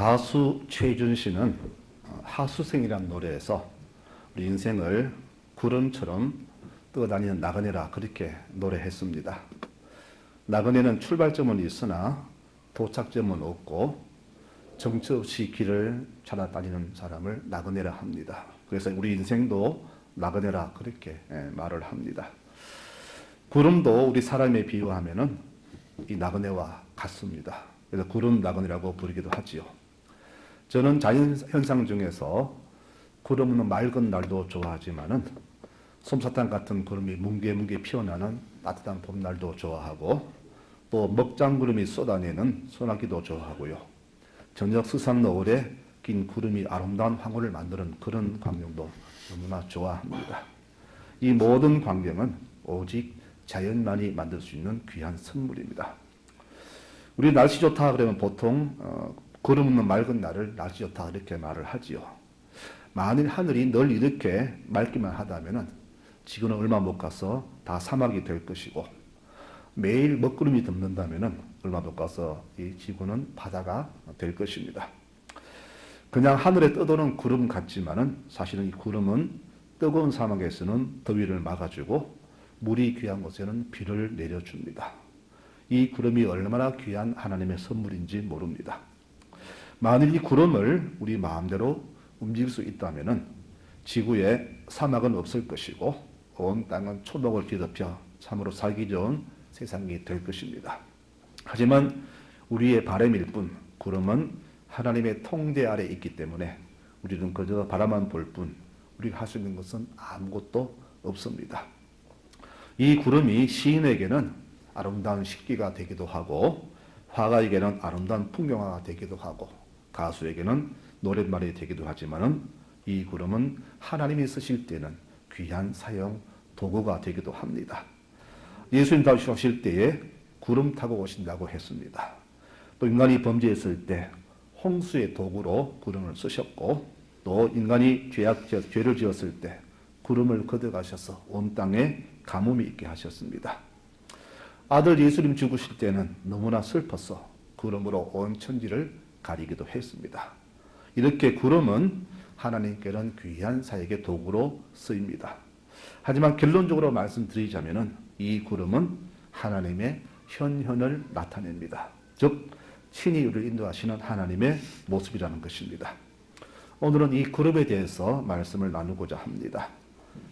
가수 최준 씨는 하수생이라는 노래에서 우리 인생을 구름처럼 떠다니는 나그네라 그렇게 노래했습니다. 나그네는 출발점은 있으나 도착점은 없고 정처 없이 길을 찾아다니는 사람을 나그네라 합니다. 그래서 우리 인생도 나그네라 그렇게 말을 합니다. 구름도 우리 사람에 비유하면은 이 나그네와 같습니다. 그래서 구름 나그네라고 부르기도 하지요. 저는 자연 현상 중에서 구름 없는 맑은 날도 좋아하지만은 솜사탕 같은 구름이 뭉게뭉게 피어나는 따뜻한 봄날도 좋아하고 또 먹장구름이 쏟아내는 소나기도 좋아하고요. 저녁 스산 노을에 긴 구름이 아름다운 황홀을 만드는 그런 광경도 너무나 좋아합니다. 이 모든 광경은 오직 자연만이 만들 수 있는 귀한 선물입니다. 우리 날씨 좋다 그러면 보통 구름 없는 맑은 날을 날씨 좋다 이렇게 말을 하지요. 만일 하늘이 늘 이렇게 맑기만 하다면 지구는 얼마 못 가서 다 사막이 될 것이고 매일 먹구름이 덮는다면 얼마 못 가서 이 지구는 바다가 될 것입니다. 그냥 하늘에 떠도는 구름 같지만은 사실은 이 구름은 뜨거운 사막에서는 더위를 막아주고 물이 귀한 곳에는 비를 내려줍니다. 이 구름이 얼마나 귀한 하나님의 선물인지 모릅니다. 만일 이 구름을 우리 마음대로 움직일 수 있다면 지구에 사막은 없을 것이고 온 땅은 초목을 뒤덮여 참으로 살기 좋은 세상이 될 것입니다. 하지만 우리의 바람일 뿐 구름은 하나님의 통제 아래 있기 때문에 우리는 그저 바라만 볼 뿐 우리가 할 수 있는 것은 아무것도 없습니다. 이 구름이 시인에게는 아름다운 식기가 되기도 하고 화가에게는 아름다운 풍경화가 되기도 하고 가수에게는 노랫말이 되기도 하지만은 이 구름은 하나님이 쓰실 때는 귀한 사용 도구가 되기도 합니다. 예수님 다오실 때에 구름 타고 오신다고 했습니다. 또 인간이 범죄했을 때 홍수의 도구로 구름을 쓰셨고 또 인간이 죄를 지었을 때 구름을 걷어가셔서 온 땅에 가뭄이 있게 하셨습니다. 아들 예수님 죽으실 때는 너무나 슬퍼서 구름으로 온 천지를 가리기도 했습니다. 이렇게 구름은 하나님께는 귀한 사역의 도구로 쓰입니다. 하지만 결론적으로 말씀드리자면 이 구름은 하나님의 현현을 나타냅니다. 즉 친히 우리를 인도하시는 하나님의 모습이라는 것입니다. 오늘은 이 구름에 대해서 말씀을 나누고자 합니다.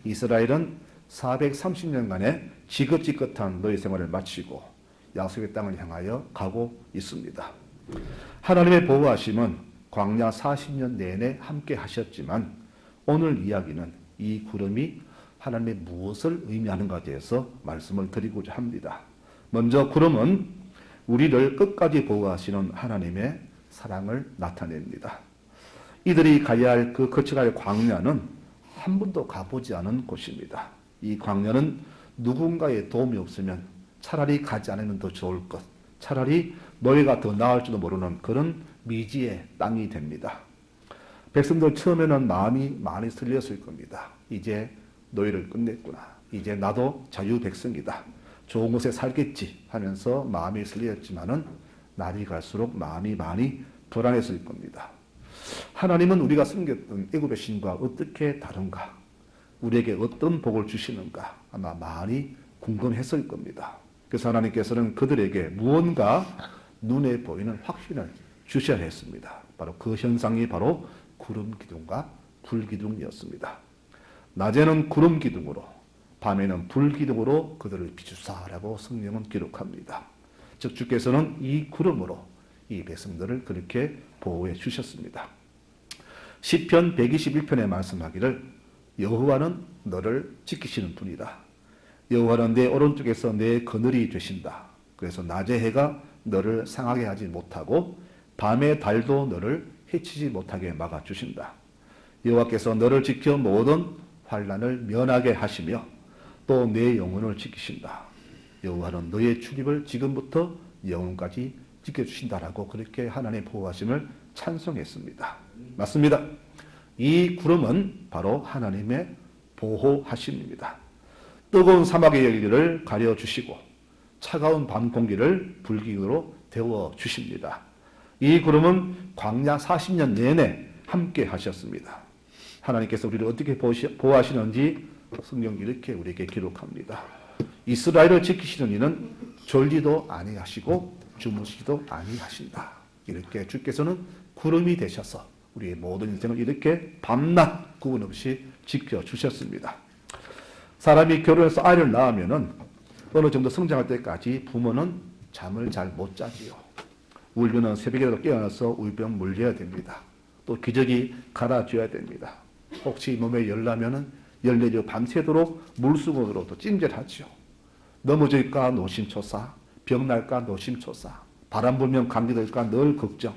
이스라엘은 430년간의 지긋지긋한 노예 생활을 마치고 약속의 땅을 향하여 가고 있습니다. 하나님의 보호하심은 광야 40년 내내 함께 하셨지만 오늘 이야기는 이 구름이 하나님의 무엇을 의미하는가에 대해서 말씀을 드리고자 합니다. 먼저 구름은 우리를 끝까지 보호하시는 하나님의 사랑을 나타냅니다. 이들이 가야 할 그 거쳐갈 광야는 한 번도 가보지 않은 곳입니다. 이 광야는 누군가의 도움이 없으면 차라리 가지 않으면 더 좋을 것, 차라리 노예가 더 나을지도 모르는 그런 미지의 땅이 됩니다. 백성들 처음에는 마음이 많이 쓸렸을 겁니다. 이제 노예를 끝냈구나. 이제 나도 자유 백성이다. 좋은 곳에 살겠지 하면서 마음이 쓸렸지만은 날이 갈수록 마음이 많이 불안했을 겁니다. 하나님은 우리가 섬겼던 애굽의 신과 어떻게 다른가? 우리에게 어떤 복을 주시는가? 아마 많이 궁금했을 겁니다. 그래서 하나님께서는 그들에게 무언가 눈에 보이는 확신을 주셔야 했습니다. 바로 그 현상이 바로 구름 기둥과 불 기둥이었습니다. 낮에는 구름 기둥으로 밤에는 불 기둥으로 그들을 비추사라고 성경은 기록합니다. 즉 주께서는 이 구름으로 이 백성들을 그렇게 보호해 주셨습니다. 시편 121편에 말씀하기를 여호와는 너를 지키시는 분이다. 여호와는 내 오른쪽에서 내 그늘이 되신다. 그래서 낮의 해가 너를 상하게 하지 못하고 밤의 달도 너를 해치지 못하게 막아주신다. 여호와께서 너를 지켜 모든 환난을 면하게 하시며 또 내 영혼을 지키신다. 여호와는 너의 출입을 지금부터 영혼까지 지켜주신다라고 그렇게 하나님의 보호하심을 찬송했습니다. 맞습니다. 이 구름은 바로 하나님의 보호하심입니다. 뜨거운 사막의 열기를 가려주시고 차가운 밤 공기를 불기구로 데워주십니다. 이 구름은 광야 40년 내내 함께 하셨습니다. 하나님께서 우리를 어떻게 보호하시는지 성경 이렇게 우리에게 기록합니다. 이스라엘을 지키시는 이는 졸지도 아니하시고 주무시지도 아니하신다. 이렇게 주께서는 구름이 되셔서 우리의 모든 인생을 이렇게 밤낮 구분 없이 지켜주셨습니다. 사람이 결혼해서 아이를 낳으면은 어느 정도 성장할 때까지 부모는 잠을 잘 못 자지요. 울면은 새벽에라도 깨어나서 울병 물려야 됩니다. 또 기저귀 갈아줘야 됩니다. 혹시 몸에 열 나면은 열 내려 밤새도록 물수건으로 또 찜질하죠. 넘어질까 노심초사, 병 날까 노심초사, 바람 불면 감기 들까 늘 걱정.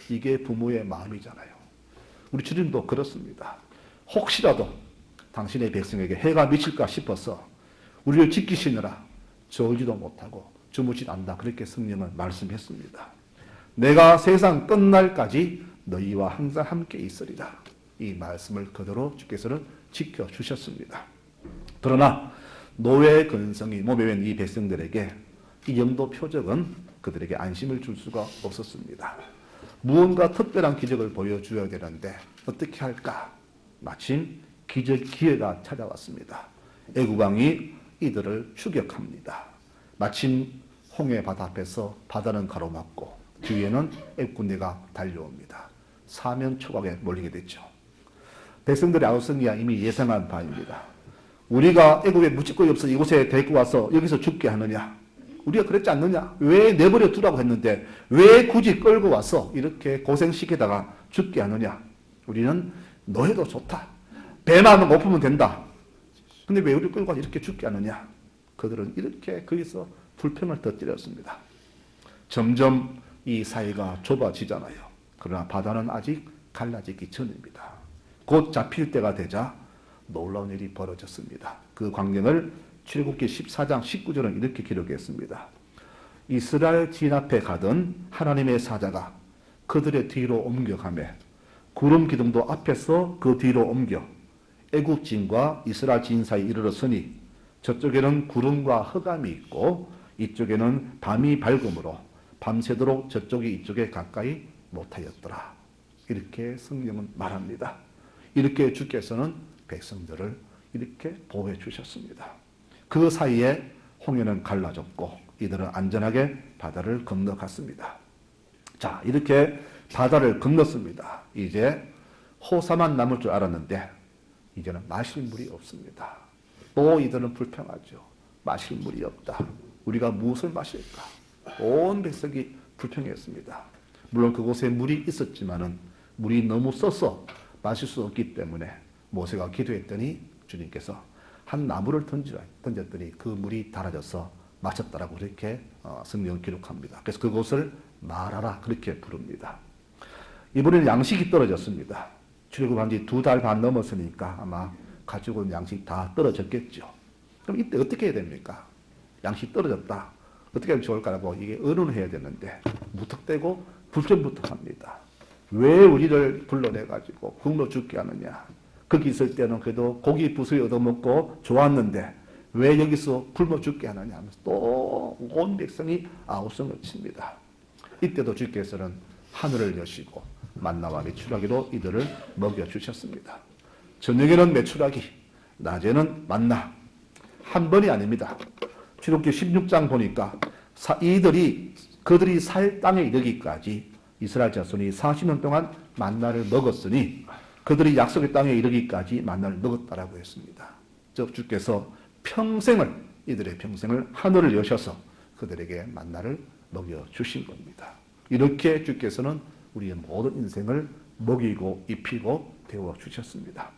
이게 부모의 마음이잖아요. 우리 주님도 그렇습니다. 혹시라도 당신의 백성에게 해가 미칠까 싶어서 우리를 지키시느라 졸지도 못하고 주무지도 않는다. 그렇게 성령은 말씀했습니다. 내가 세상 끝날까지 너희와 항상 함께 있으리라. 이 말씀을 그대로 주께서는 지켜주셨습니다. 그러나 노예의 근성이 몸에 밴 이 백성들에게 이 영도 표적은 그들에게 안심을 줄 수가 없었습니다. 무언가 특별한 기적을 보여줘야 되는데 어떻게 할까? 마침 기회가 찾아왔습니다. 애국 왕이 이들을 추격합니다. 마침 홍해 바다 앞에서 바다는 가로막고 뒤에는 애국 군대가 달려옵니다. 사면 초각에 몰리게 됐죠. 백성들의 아우성이야 이미 예상한 바입니다. 우리가 애국에 묻지거리 없어 이곳에 데리고 와서 여기서 죽게 하느냐? 우리가 그랬지 않느냐? 왜 내버려 두라고 했는데 왜 굳이 끌고 와서 이렇게 고생시키다가 죽게 하느냐? 우리는 노예도 좋다. 배만 고프면 된다. 근데 왜 우리 끌고 와서 이렇게 죽게 하느냐? 그들은 이렇게 거기서 불평을 터뜨렸습니다. 점점 이 사이가 좁아지잖아요. 그러나 바다는 아직 갈라지기 전입니다. 곧 잡힐 때가 되자 놀라운 일이 벌어졌습니다. 그 광경을 출애굽기 14장 19절은 이렇게 기록했습니다. 이스라엘 진 앞에 가던 하나님의 사자가 그들의 뒤로 옮겨가매 구름 기둥도 앞에서 그 뒤로 옮겨 애굽 진과 이스라엘 진 사이 이르렀으니 저쪽에는 구름과 흑암이 있고 이쪽에는 밤이 밝음으로 밤새도록 저쪽이 이쪽에 가까이 못하였더라. 이렇게 성경은 말합니다. 이렇게 주께서는 백성들을 이렇게 보호해 주셨습니다. 그 사이에 홍해는 갈라졌고 이들은 안전하게 바다를 건너갔습니다. 자, 이렇게 바다를 건넜습니다. 이제 호사만 남을 줄 알았는데 이제는 마실 물이 없습니다. 또 이들은 불평하죠. 마실 물이 없다. 우리가 무엇을 마실까? 온 백성이 불평했습니다. 물론 그곳에 물이 있었지만은 물이 너무 써서 마실 수 없기 때문에 모세가 기도했더니 주님께서 한 나무를 던졌더니 그 물이 달아져서 마셨다라고 그렇게 성경을 기록합니다. 그래서 그곳을 마라라 그렇게 부릅니다. 이번에는 양식이 떨어졌습니다. 출애굽한 지 2달 반 넘었으니까 아마 가지고 온 양식 다 떨어졌겠죠. 그럼 이때 어떻게 해야 됩니까? 양식 떨어졌다. 어떻게 하면 좋을까라고 이게 의논을 해야 되는데 무턱대고 불평불평합니다. 왜 우리를 불러내가지고 굶어 죽게 하느냐. 거기 있을 때는 그래도 고기 부수에 얻어먹고 좋았는데 왜 여기서 굶어 죽게 하느냐 하면서 또 온 백성이 아우성을 칩니다. 이때도 주께서는 하늘을 여시고 만나와 메추라기로 이들을 먹여주셨습니다. 저녁에는 메추라기, 낮에는 만나. 한 번이 아닙니다. 출애굽기 16장 보니까 그들이 살 땅에 이르기까지 이스라엘 자손이 40년 동안 만나를 먹었으니 그들이 약속의 땅에 이르기까지 만나를 먹었다라고 했습니다. 즉 주께서 이들의 평생을 하늘을 여셔서 그들에게 만나를 먹여주신 겁니다. 이렇게 주께서는 우리의 모든 인생을 먹이고 입히고 데워주셨습니다.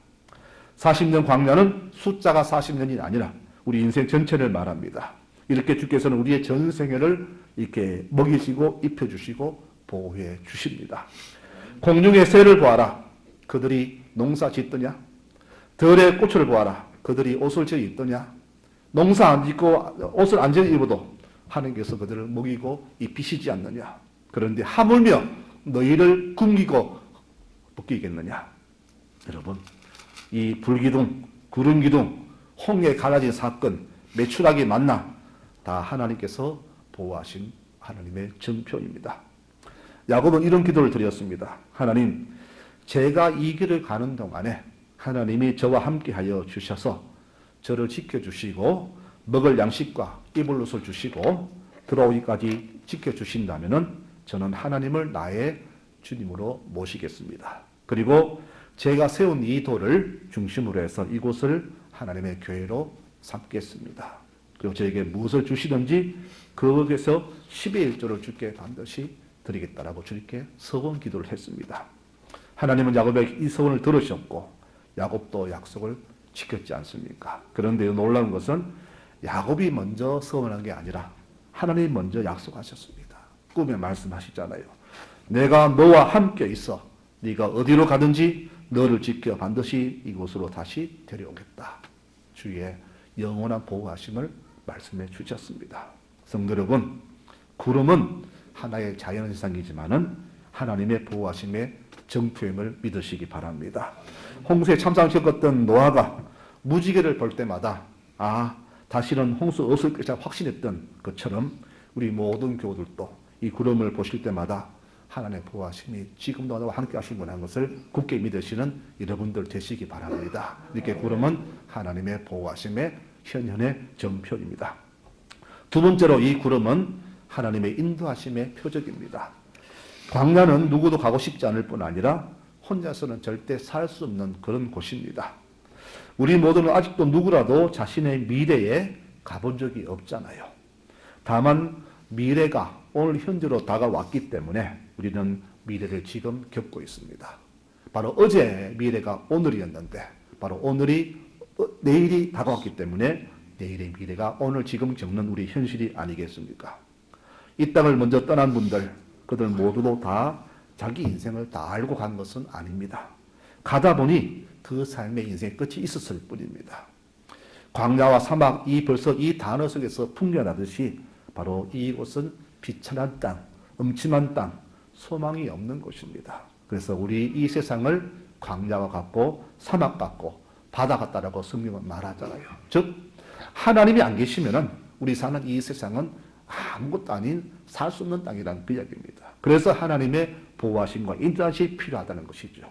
40년 광야는 숫자가 40년이 아니라 우리 인생 전체를 말합니다. 이렇게 주께서는 우리의 전생애를 이렇게 먹이시고 입혀주시고 보호해 주십니다. 공중의 새를 보아라. 그들이 농사 짓더냐? 들의 꽃을 보아라. 그들이 옷을 지어 입더냐? 농사 안 짓고 옷을 안 지어 입어도 하나님께서 그들을 먹이고 입히시지 않느냐? 그런데 하물며 너희를 굶기고 먹이겠느냐? 여러분, 이 불기둥, 구름기둥, 홍해 갈라진 사건, 메추라기 만나 다 하나님께서 보호하신 하나님의 정표입니다. 야곱은 이런 기도를 드렸습니다. 하나님, 제가 이 길을 가는 동안에 하나님이 저와 함께하여 주셔서 저를 지켜주시고 먹을 양식과 입을 옷을 주시고 들어오기까지 지켜주신다면 저는 하나님을 나의 주님으로 모시겠습니다. 그리고 제가 세운 이 돌을 중심으로 해서 이곳을 하나님의 교회로 삼겠습니다. 그리고 저에게 무엇을 주시든지 거기에서 10의 1조를 주께 반드시 드리겠다라고 주님께 서원 기도를 했습니다. 하나님은 야곱의 이 서원을 들으셨고 야곱도 약속을 지켰지 않습니까? 그런데 놀라운 것은 야곱이 먼저 서원한 게 아니라 하나님이 먼저 약속하셨습니다. 꿈에 말씀하시잖아요. 내가 너와 함께 있어 네가 어디로 가든지 너를 지켜 반드시 이곳으로 다시 데려오겠다. 주의 영원한 보호하심을 말씀해 주셨습니다. 성도 여러분, 구름은 하나의 자연현상이지만은 하나님의 보호하심의 정표임을 믿으시기 바랍니다. 홍수에 참상을 겪었던 노아가 무지개를 볼 때마다 다시는 홍수 없을 것이라 확신했던 것처럼 우리 모든 교우들도 이 구름을 보실 때마다 하나님의 보호하심이 지금도 나와 함께 하시구나 것을 굳게 믿으시는 여러분들 되시기 바랍니다. 이렇게 구름은 하나님의 보호하심의 현현의 정표입니다. 두 번째로 이 구름은 하나님의 인도하심의 표적입니다. 광야는 누구도 가고 싶지 않을 뿐 아니라 혼자서는 절대 살 수 없는 그런 곳입니다. 우리 모두는 아직도 누구라도 자신의 미래에 가본 적이 없잖아요. 다만 미래가 오늘 현재로 다가왔기 때문에 우리는 미래를 지금 겪고 있습니다. 바로 어제 미래가 오늘이었는데 바로 오늘이 내일이 다가왔기 때문에 내일의 미래가 오늘 지금 겪는 우리 현실이 아니겠습니까? 이 땅을 먼저 떠난 분들, 그들 모두도 다 자기 인생을 다 알고 간 것은 아닙니다. 가다 보니 그 삶의 인생의 끝이 있었을 뿐입니다. 광야와 사막, 벌써 이 단어 속에서 풍겨나듯이 바로 이곳은 비천한 땅, 음침한 땅, 소망이 없는 곳입니다. 그래서 우리 이 세상을 광야와 같고 사막 같고 바다 같다라고 성경은 말하잖아요. 즉 하나님이 안 계시면은 우리 사는 이 세상은 아무것도 아닌 살 수 없는 땅이라는 그 이야기입니다. 그래서 하나님의 보호하심과 인도하심이 필요하다는 것이죠.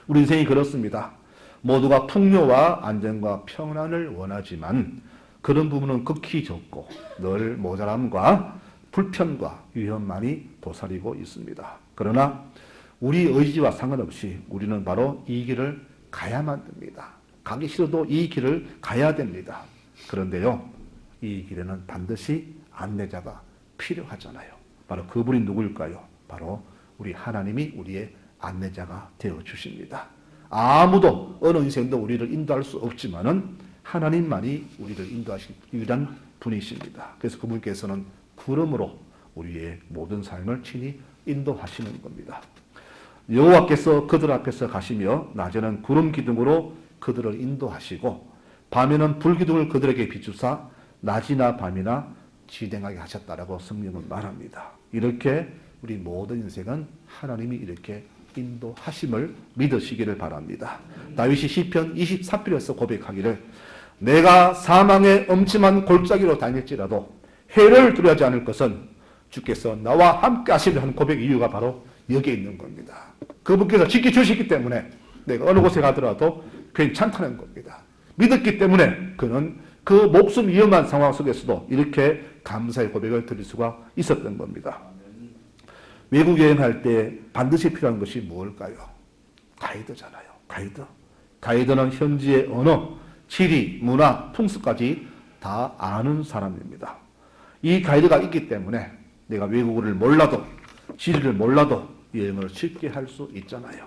우리 인생이 그렇습니다. 모두가 풍요와 안정과 평안을 원하지만 그런 부분은 극히 적고 늘 모자람과 불편과 위험만이 도사리고 있습니다. 그러나 우리 의지와 상관없이 우리는 바로 이 길을 가야만 됩니다. 가기 싫어도 이 길을 가야 됩니다. 그런데요, 이 길에는 반드시 안내자가 필요하잖아요. 바로 그분이 누구일까요? 바로 우리 하나님이 우리의 안내자가 되어 주십니다. 아무도 어느 인생도 우리를 인도할 수 없지만은 하나님만이 우리를 인도하실 유일한 분이십니다. 그래서 그분께서는 구름으로 우리의 모든 삶을 친히 인도하시는 겁니다. 여호와께서 그들 앞에서 가시며 낮에는 구름 기둥으로 그들을 인도하시고 밤에는 불 기둥을 그들에게 비추사 낮이나 밤이나 지탱하게 하셨다라고 성경은 말합니다. 이렇게 우리 모든 인생은 하나님이 이렇게 인도하심을 믿으시기를 바랍니다. 다윗이 시편 24편에서 고백하기를 내가 사망의 엄침한 골짜기로 다닐지라도 해를 두려워하지 않을 것은 주께서 나와 함께 하시려 하는 고백 이유가 바로 여기에 있는 겁니다. 그분께서 지켜주시기 때문에 내가 어느 곳에 가더라도 괜찮다는 겁니다. 믿었기 때문에 그는 그 목숨 위험한 상황 속에서도 이렇게 감사의 고백을 드릴 수가 있었던 겁니다. 외국 여행할 때 반드시 필요한 것이 뭘까요? 가이드잖아요. 가이드는 현지의 언어, 지리, 문화, 풍습까지 다 아는 사람입니다. 이 가이드가 있기 때문에 내가 외국어를 몰라도 지리를 몰라도 여행을 쉽게 할 수 있잖아요.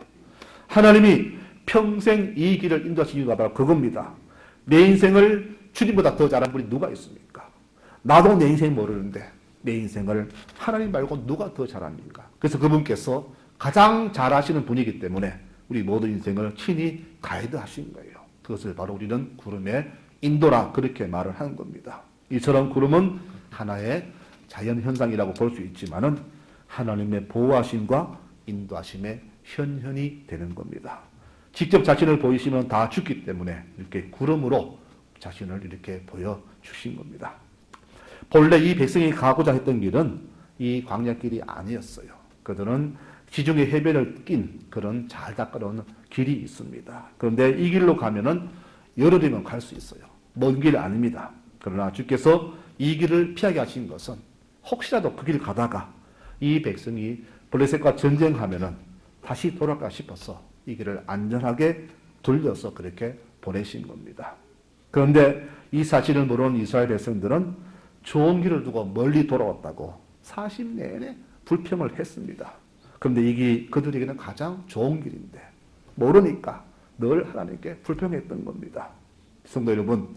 하나님이 평생 이 길을 인도하신 이유가 바로 그겁니다. 내 인생을 주님보다 더 잘한 분이 누가 있습니까? 나도 내 인생 모르는데 내 인생을 하나님 말고 누가 더 잘합니까? 그래서 그분께서 가장 잘하시는 분이기 때문에 우리 모든 인생을 친히 가이드하신 거예요. 그것을 바로 우리는 구름의 인도라 그렇게 말을 하는 겁니다. 이처럼 구름은 하나의 자연현상이라고 볼 수 있지만은 하나님의 보호하심과 인도하심의 현현이 되는 겁니다. 직접 자신을 보이시면 다 죽기 때문에 이렇게 구름으로 자신을 이렇게 보여주신 겁니다. 본래 이 백성이 가고자 했던 길은 이 광야길이 아니었어요. 그들은 지중해 해변을 낀 그런 잘 닦아놓은 길이 있습니다. 그런데 이 길로 가면은 열흘이면 갈 수 있어요. 먼 길 아닙니다. 그러나 주께서 이 길을 피하게 하신 것은 혹시라도 그 길 가다가 이 백성이 블레셋과 전쟁하면은 다시 돌아갈까 싶어서 이 길을 안전하게 돌려서 그렇게 보내신 겁니다. 그런데 이 사실을 모르는 이스라엘 백성들은 좋은 길을 두고 멀리 돌아왔다고 40 내내 불평을 했습니다. 그런데 이게 그들에게는 가장 좋은 길인데 모르니까 늘 하나님께 불평했던 겁니다. 성도 여러분,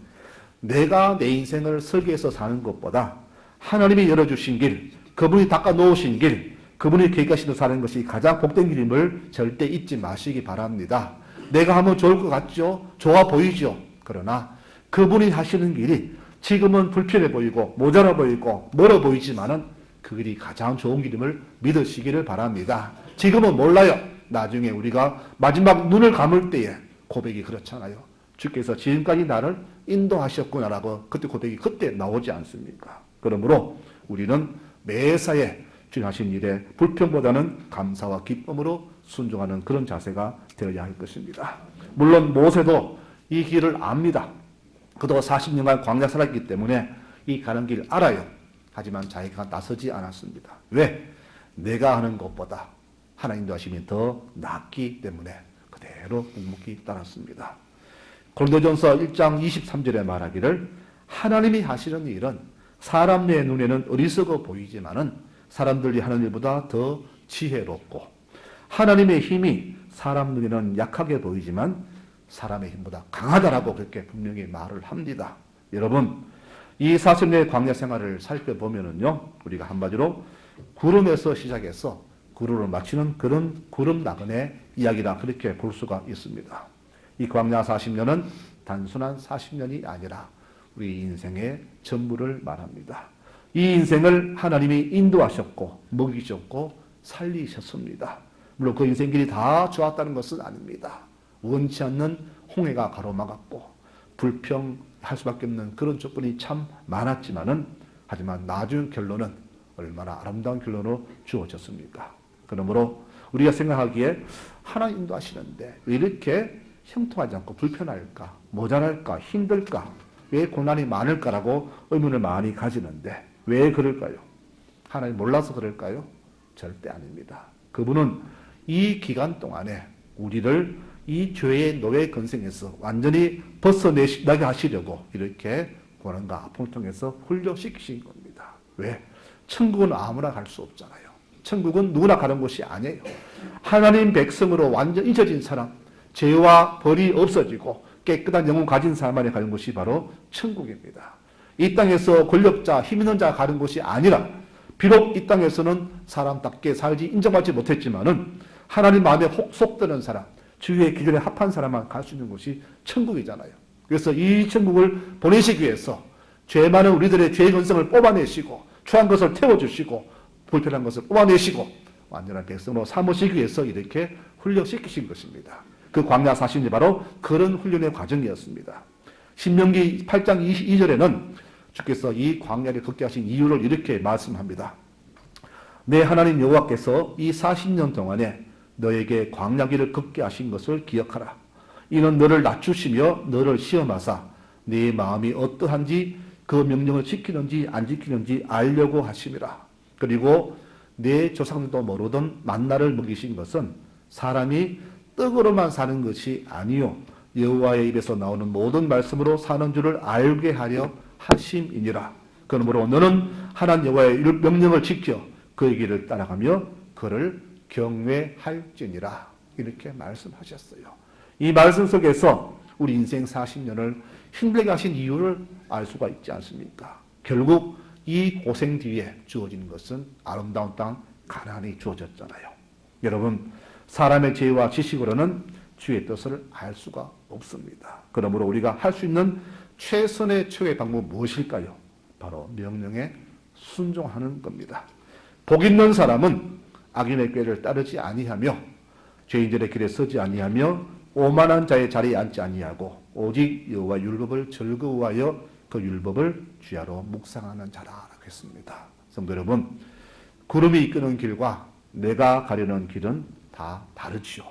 내가 내 인생을 설계해서 사는 것보다 하나님이 열어주신 길, 그분이 닦아 놓으신 길, 그분이 계획하시는 사는 것이 가장 복된 길임을 절대 잊지 마시기 바랍니다. 내가 하면 좋을 것 같죠? 좋아 보이죠? 그러나 그분이 하시는 길이 지금은 불편해 보이고 모자라 보이고 멀어 보이지만은 그 길이 가장 좋은 길임을 믿으시기를 바랍니다. 지금은 몰라요. 나중에 우리가 마지막 눈을 감을 때에 고백이 그렇잖아요. 주께서 지금까지 나를 인도하셨구나라고 그때 고백이 그때 나오지 않습니까? 그러므로 우리는 매사에 주님 하신 일에 불평보다는 감사와 기쁨으로 순종하는 그런 자세가 되어야 할 것입니다. 물론 모세도 이 길을 압니다. 그도 40년간 광야 살았기 때문에 이 가는 길 알아요. 하지만 자기가 나서지 않았습니다. 왜? 내가 하는 것보다 하나님도 하심이 더 낫기 때문에 그대로 묵묵히 따랐습니다. 고린도전서 1장 23절에 말하기를 하나님이 하시는 일은 사람 내 눈에는 어리석어 보이지만은 사람들이 하는 일보다 더 지혜롭고 하나님의 힘이 사람 눈에는 약하게 보이지만 사람의 힘보다 강하다라고 그렇게 분명히 말을 합니다. 여러분, 이 40년의 광야 생활을 살펴보면은요, 우리가 한마디로 구름에서 시작해서 구름을 마치는 그런 구름 나그네 이야기라 그렇게 볼 수가 있습니다. 이 광야 40년은 단순한 40년이 아니라 우리 인생의 전부를 말합니다. 이 인생을 하나님이 인도하셨고 먹이셨고 살리셨습니다. 물론 그 인생길이 다 좋았다는 것은 아닙니다. 원치 않는 홍해가 가로막았고 불평할 수밖에 없는 그런 조건이 참 많았지만은 하지만 나중 결론은 얼마나 아름다운 결론으로 주어졌습니까? 그러므로 우리가 생각하기에 하나님 인도하시는데 왜 이렇게 형통하지 않고 불편할까? 모자랄까? 힘들까? 왜 고난이 많을까라고 의문을 많이 가지는데 왜 그럴까요? 하나님 몰라서 그럴까요? 절대 아닙니다. 그분은 이 기간 동안에 우리를 이 죄의 노예 근성에서 완전히 벗어나게 하시려고 이렇게 고난과 아픔을 통해서 훈련시키신 겁니다. 왜? 천국은 아무나 갈 수 없잖아요. 천국은 누구나 가는 곳이 아니에요. 하나님 백성으로 완전 잊어진 사람, 죄와 벌이 없어지고 깨끗한 영혼 가진 사람만이 가는 곳이 바로 천국입니다. 이 땅에서 권력자, 힘 있는 자가 가는 곳이 아니라 비록 이 땅에서는 사람답게 살지 인정받지 못했지만은 하나님 마음에 속드는 사람, 주의 기준에 합한 사람만 갈 수 있는 곳이 천국이잖아요. 그래서 이 천국을 보내시기 위해서 죄 많은 우리들의 죄의 근성을 뽑아내시고 추한 것을 태워주시고 불편한 것을 뽑아내시고 완전한 백성으로 삼으시기 위해서 이렇게 훈련시키신 것입니다. 그 광야 40년이 바로 그런 훈련의 과정이었습니다. 신명기 8장 22절에는 주께서 이 광야를 걷게 하신 이유를 이렇게 말씀합니다. 내 하나님 여호와께서 이 40년 동안에 너에게 광야길을 걷게 하신 것을 기억하라. 이는 너를 낮추시며 너를 시험하사 네 마음이 어떠한지 그 명령을 지키는지 안 지키는지 알려고 하심이라. 그리고 내 조상들도 모르던 만나를 먹이신 것은 사람이 떡으로만 사는 것이 아니요 여호와의 입에서 나오는 모든 말씀으로 사는 줄을 알게 하려 하심이니라. 그러므로 너는 하나님 여호와의 명령을 지켜 그의 길을 따라가며 그를 경외할지니라. 이렇게 말씀하셨어요. 이 말씀 속에서 우리 인생 40년을 힘들게 하신 이유를 알 수가 있지 않습니까? 결국 이 고생 뒤에 주어진 것은 아름다운 땅 가나안이 주어졌잖아요. 여러분, 사람의 지혜와 지식으로는 주의 뜻을 알 수가 없습니다. 그러므로 우리가 할 수 있는 최선의 방법은 무엇일까요? 바로 명령에 순종하는 겁니다. 복 있는 사람은 악인의 꾀를 따르지 아니하며 죄인들의 길에 서지 아니하며 오만한 자의 자리에 앉지 아니하고 오직 여호와 율법을 즐거워하여 그 율법을 주야로 묵상하는 자라라고 했습니다. 성도 여러분, 구름이 이끄는 길과 내가 가려는 길은 다 다르지요.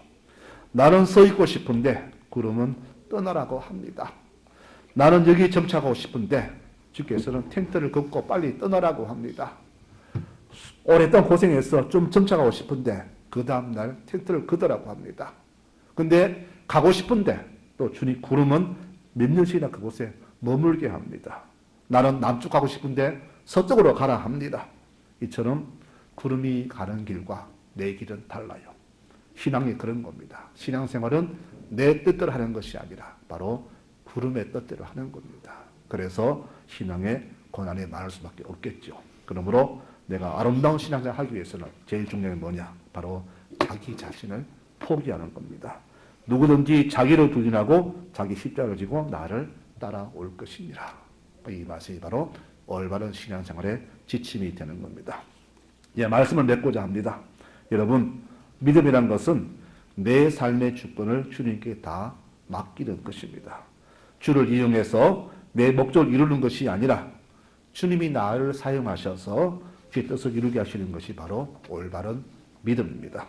나는 서 있고 싶은데 구름은 떠나라고 합니다. 나는 여기 정착하고 싶은데 주께서는 텐트를 걷고 빨리 떠나라고 합니다. 오랫동안 고생해서 좀 정착하고 싶은데 그 다음날 텐트를 걷으라고 합니다. 근데 가고 싶은데 또 주님 구름은 몇 년씩이나 그곳에 머물게 합니다. 나는 남쪽 가고 싶은데 서쪽으로 가라 합니다. 이처럼 구름이 가는 길과 내 길은 달라요. 신앙이 그런 겁니다. 신앙생활은 내 뜻대로 하는 것이 아니라 바로 구름의 뜻대로 하는 겁니다. 그래서 신앙의 고난이 많을 수밖에 없겠죠. 그러므로 내가 아름다운 신앙생활을 하기 위해서는 제일 중요한 게 뭐냐? 바로 자기 자신을 포기하는 겁니다. 누구든지 자기를 부인하고 자기 십자가를 지고 나를 따라올 것이니라. 이 말씀이 바로 올바른 신앙생활의 지침이 되는 겁니다. 예, 말씀을 맺고자 합니다. 여러분, 믿음이란 것은 내 삶의 주권을 주님께 다 맡기는 것입니다. 주를 이용해서 내 목적을 이루는 것이 아니라 주님이 나를 사용하셔서 주의 뜻을 이루게 하시는 것이 바로 올바른 믿음입니다.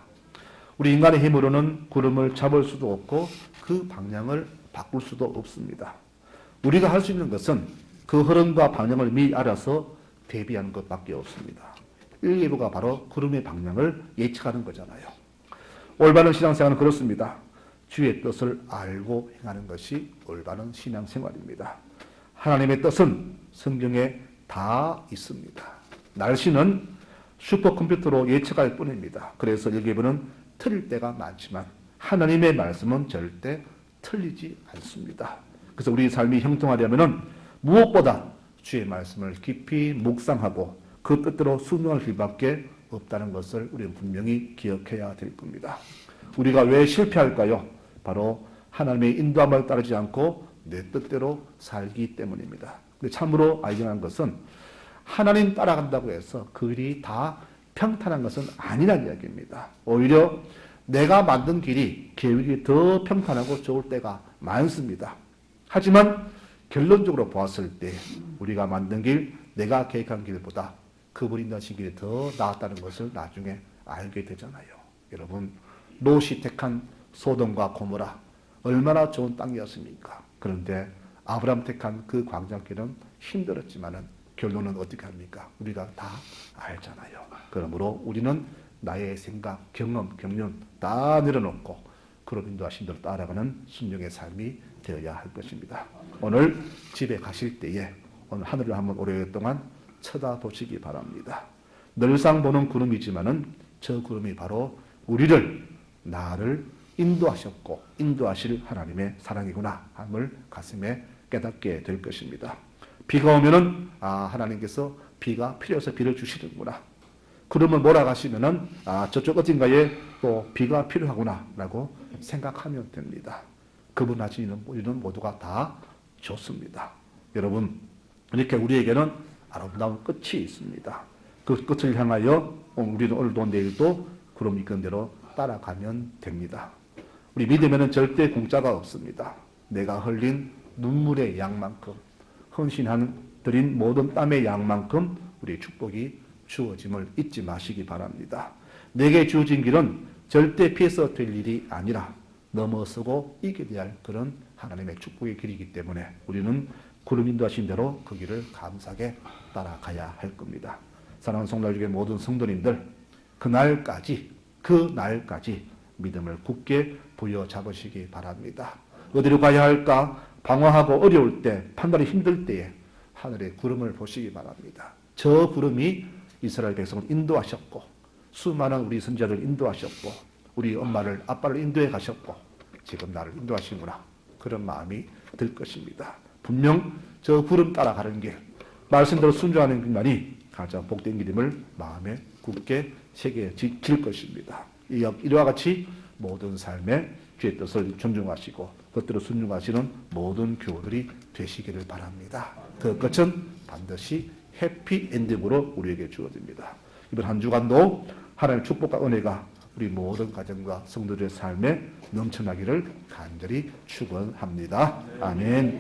우리 인간의 힘으로는 구름을 잡을 수도 없고 그 방향을 바꿀 수도 없습니다. 우리가 할 수 있는 것은 그 흐름과 방향을 미리 알아서 대비하는 것밖에 없습니다. 일기부가 바로 구름의 방향을 예측하는 거잖아요. 올바른 신앙생활은 그렇습니다. 주의 뜻을 알고 행하는 것이 올바른 신앙생활입니다. 하나님의 뜻은 성경에 다 있습니다. 날씨는 슈퍼컴퓨터로 예측할 뿐입니다. 그래서 일기부는 틀릴 때가 많지만 하나님의 말씀은 절대 틀리지 않습니다. 그래서 우리 삶이 형통하려면 무엇보다 주의 말씀을 깊이 묵상하고 그 뜻대로 순종할 길밖에 없다는 것을 우리는 분명히 기억해야 될 겁니다. 우리가 왜 실패할까요? 바로 하나님의 인도함을 따르지 않고 내 뜻대로 살기 때문입니다. 근데 참으로 아이러니한 것은 하나님 따라간다고 해서 그 일이 다 평탄한 것은 아니라는 이야기입니다. 오히려 내가 만든 길이 계획이 더 평탄하고 좋을 때가 많습니다. 하지만 결론적으로 보았을 때 우리가 만든 길, 내가 계획한 길보다 그분이 인도하신 길이 더 나았다는 것을 나중에 알게 되잖아요. 여러분, 롯이 택한 소돔과 고모라 얼마나 좋은 땅이었습니까? 그런데 아브라함 택한 그 광장길은 힘들었지만은 결론은 어떻게 합니까? 우리가 다 알잖아요. 그러므로 우리는 나의 생각, 경험, 경륜 다 내려놓고 그런 인도하신 대로 따라가는 순종의 삶이 되어야 할 것입니다. 오늘 집에 가실 때에 오늘 하늘을 한번 오랫동안 쳐다보시기 바랍니다. 늘상 보는 구름이지만은 저 구름이 바로 우리를, 나를 인도하셨고 인도하실 하나님의 사랑이구나 함을 가슴에 깨닫게 될 것입니다. 비가 오면은 하나님께서 비가 필요해서 비를 주시는구나. 구름을 몰아가시면은 저쪽 어딘가에 또 비가 필요하구나라고 생각하면 됩니다. 그분 하시는 우리는 모두가 다 좋습니다. 여러분, 이렇게 우리에게는 아름다운 끝이 있습니다. 그 끝을 향하여 우리는 오늘도 내일도 구름 이끈 대로 따라가면 됩니다. 우리 믿음에는 절대 공짜가 없습니다. 내가 흘린 눈물의 양만큼, 헌신한 드린 모든 땀의 양만큼 우리의 축복이 주어짐을 잊지 마시기 바랍니다. 내게 주어진 길은 절대 피해서 될 일이 아니라 넘어서고 이겨야 할 그런 하나님의 축복의 길이기 때문에 우리는 구름 인도하신 대로 그 길을 감사하게 따라가야 할 겁니다. 사랑하는 성도님의 모든 성도님들, 그날까지 믿음을 굳게 부여잡으시기 바랍니다. 어디로 가야 할까 방황하고 어려울 때, 판단이 힘들 때에 하늘의 구름을 보시기 바랍니다. 저 구름이 이스라엘 백성을 인도하셨고 수많은 우리 선지자를 인도하셨고 우리 엄마를, 아빠를 인도해 가셨고 지금 나를 인도하시는구나, 그런 마음이 들 것입니다. 분명 저 구름 따라가는 길, 말씀대로 순종하는 길만이 가장 복된 길임을 마음에 굳게 새겨질 것입니다. 이와 같이 모든 삶에 주의 뜻을 존중하시고 그것대로 순종하시는 모든 교우들이 되시기를 바랍니다. 그 끝은 반드시 해피엔딩으로 우리에게 주어집니다. 이번 한 주간도 하나님의 축복과 은혜가 우리 모든 가정과 성도들의 삶에 넘쳐나기를 간절히 축원합니다. 아멘.